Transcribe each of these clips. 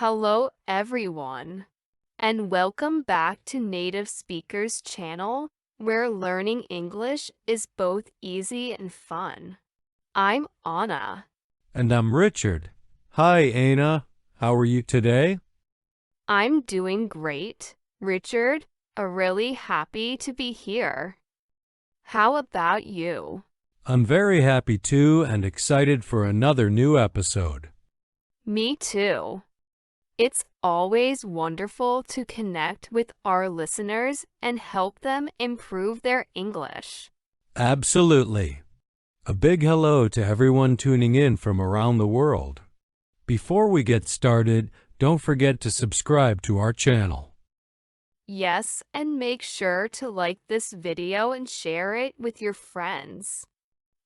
Hello everyone, and welcome back to Native Speakers channel, where learning English is both easy and fun. I'm Anna. And I'm Richard. Hi, Anna. How are you today? I'm doing great, Richard. Really happy to be here. How about you? I'm very happy too and excited for another new episode. Me too. It's always wonderful to connect with our listeners and help them improve their English. Absolutely. A big hello to everyone tuning in from around the world. Before we get started, don't forget to subscribe to our channel. Yes, and make sure to like this video and share it with your friends.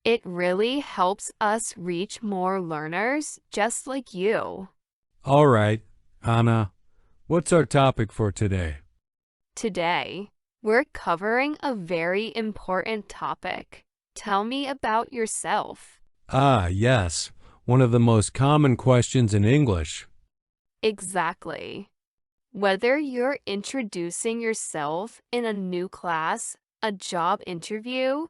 It really helps us reach more learners just like you. All right, Anna, what's our topic for today? Today, we're covering a very important topic. Tell me about yourself. Yes, one of the most common questions in English. Exactly. Whether you're introducing yourself in a new class, a job interview,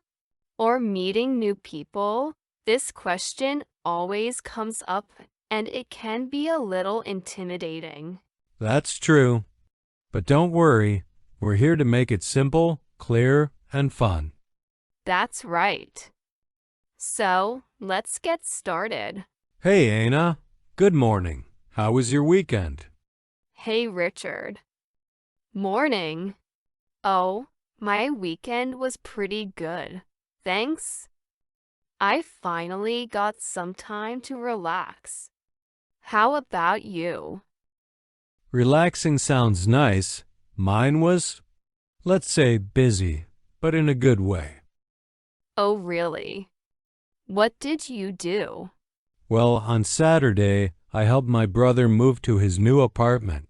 or meeting new people, this question always comes up and it can be a little intimidating. That's true. But don't worry, we're here to make it simple, clear, and fun. That's right. So, let's get started. Hey, Anna. Good morning. How was your weekend? Hey, Richard. Morning. Oh, my weekend was pretty good. Thanks. I finally got some time to relax. How about you? Relaxing sounds nice. Mine was, let's say, busy, but in a good way. Oh, really? What did you do? Well, on Saturday, I helped my brother move to his new apartment.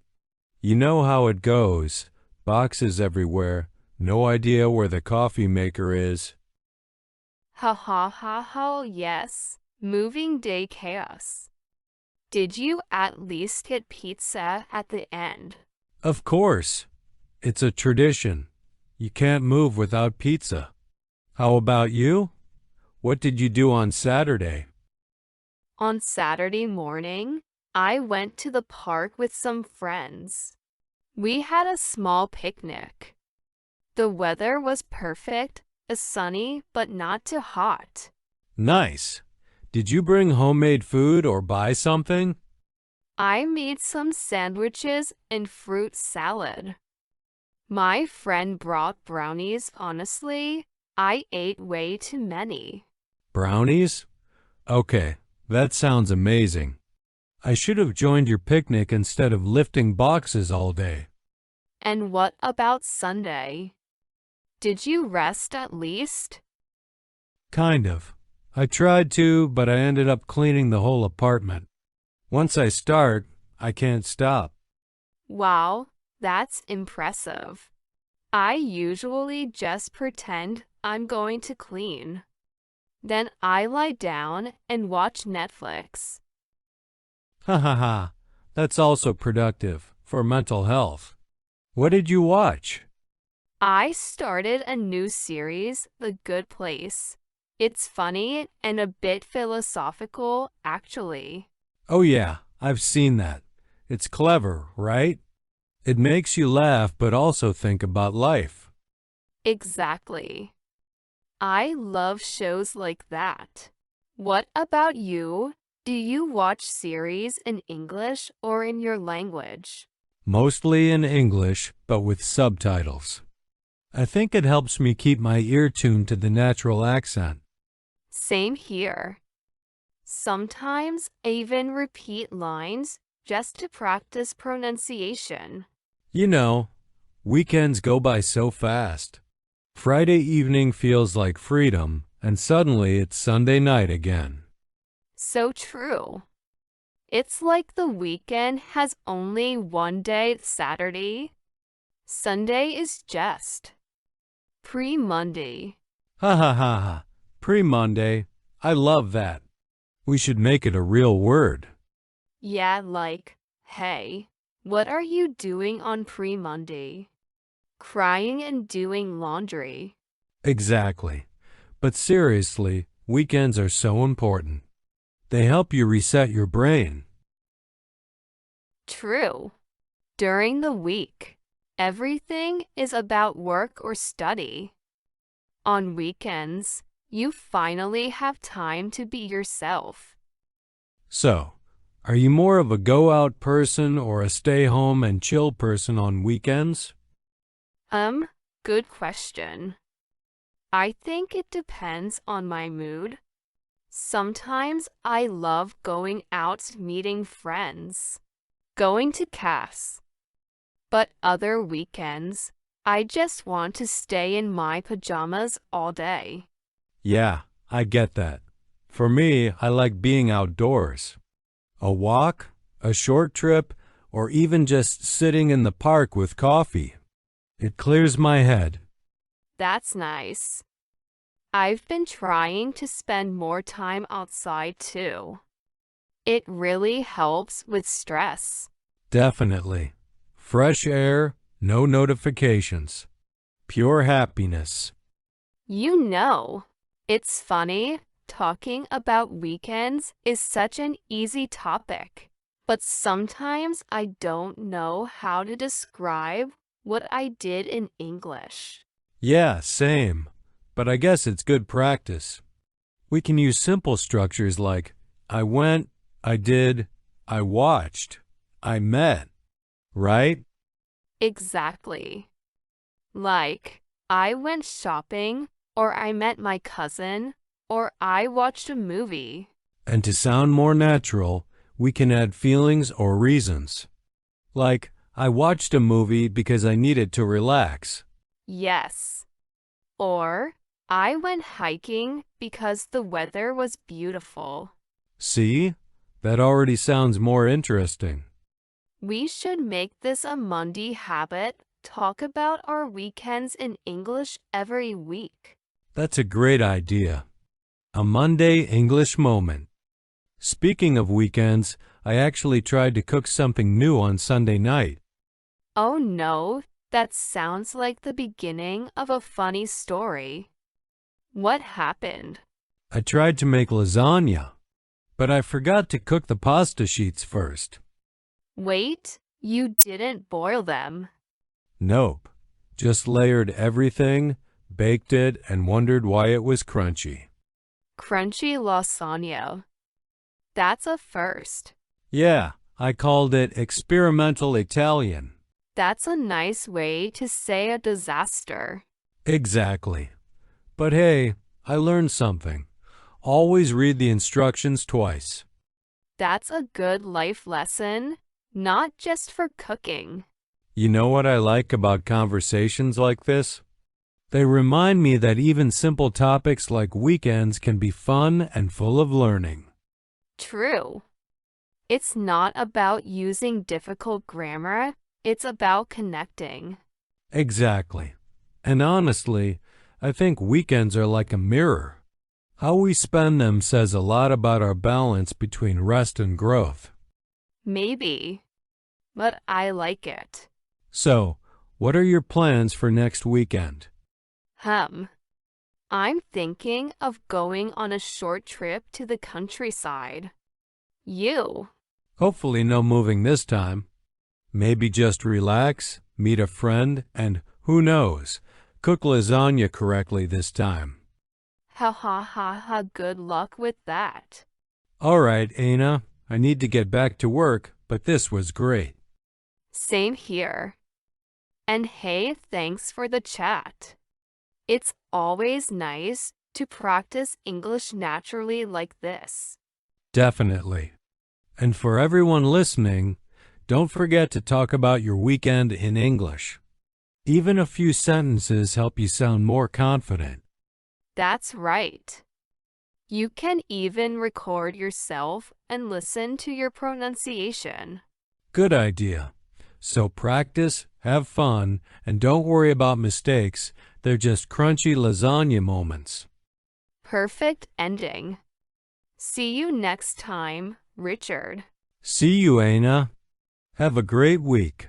You know how it goes. Boxes everywhere. No idea where the coffee maker is. Ha ha ha ha, yes. Moving day chaos. Did you at least get pizza at the end? Of course. It's a tradition. You can't move without pizza. How about you? What did you do on Saturday? On Saturday morning, I went to the park with some friends. We had a small picnic. The weather was perfect, sunny but not too hot. Nice. Did you bring homemade food or buy something? I made some sandwiches and fruit salad. My friend brought brownies. Honestly, I ate way too many. Brownies? Okay, that sounds amazing. I should have joined your picnic instead of lifting boxes all day. And what about Sunday? Did you rest at least? Kind of. I tried to, but I ended up cleaning the whole apartment. Once I start, I can't stop. Wow, that's impressive. I usually just pretend I'm going to clean. Then I lie down and watch Netflix. Ha ha ha. That's also productive for mental health. What did you watch? I started a new series, The Good Place. It's funny and a bit philosophical, actually. Oh yeah, I've seen that. It's clever, right? It makes you laugh but also think about life. Exactly. I love shows like that. What about you? Do you watch series in English or in your language? Mostly in English, but with subtitles. I think it helps me keep my ear tuned to the natural accent. Same here. Sometimes I even repeat lines just to practice pronunciation. You know, weekends go by so fast. Friday evening feels like freedom, and suddenly it's Sunday night again. So true. It's like the weekend has only one day, Saturday. Sunday is just pre-Monday. Ha ha ha ha. Pre-Monday. I love that. We should make it a real word. Yeah, like Hey, what are you doing on pre-Monday? Crying and doing laundry. Exactly. But seriously, weekends are so important. They help you reset your brain. True. During the week, everything is about work or study. On weekends, you finally have time to be yourself. So, are you more of a go-out person or a stay-home and chill person on weekends? Um, Good question. I think it depends on my mood. Sometimes I love going out meeting friends, going to cafes. But other weekends, I just want to stay in my pajamas all day. Yeah, I get that. For me, I like being outdoors. A walk, a short trip, or even just sitting in the park with coffee. It clears my head. That's nice. I've been trying to spend more time outside too. It really helps with stress. Definitely. Fresh air, no notifications. Pure happiness. You know, it's funny, talking about weekends is such an easy topic, but sometimes I don't know how to describe what I did in English. Yeah, same. But I guess it's good practice. We can use simple structures like I went, I did, I watched, I met, right? Exactly. Like, I went shopping, or I met my cousin, or I watched a movie. And to sound more natural, we can add feelings or reasons. Like, I watched a movie because I needed to relax. Yes. Or, I went hiking because the weather was beautiful. See? That already sounds more interesting. We should make this a Monday habit, talk about our weekends in English every week. That's a great idea. A Monday English moment. Speaking of weekends, I actually tried to cook something new on Sunday night. Oh no, that sounds like the beginning of a funny story. What happened? I tried to make lasagna, but I forgot to cook the pasta sheets first. Wait, you didn't boil them. Nope. Just layered everything, baked it, and wondered why it was crunchy. Crunchy lasagna. That's a first. Yeah, I called it experimental Italian. That's a nice way to say a disaster. Exactly. But hey, I learned something. Always read the instructions twice. That's a good life lesson, not just for cooking. You know what I like about conversations like this? They remind me that even simple topics like weekends can be fun and full of learning. True. It's not about using difficult grammar, it's about connecting. Exactly. And honestly, I think weekends are like a mirror. How we spend them says a lot about our balance between rest and growth. Maybe, but I like it. So, what are your plans for next weekend? Hum. I'm thinking of going on a short trip to the countryside. You? Hopefully no moving this time. Maybe just relax, meet a friend, and who knows, cook lasagna correctly this time. Ha ha ha ha, good luck with that. All right, Aina, I need to get back to work, but this was great. Same here. And hey, thanks for the chat. It's always nice to practice English naturally like this. Definitely. And for everyone listening, don't forget to talk about your weekend in English. Even a few sentences help you sound more confident. That's right. You can even record yourself and listen to your pronunciation. Good idea. So practice, have fun, and don't worry about mistakes. They're just crunchy lasagna moments. Perfect ending. See you next time, Richard. See you, Aina. Have a great week.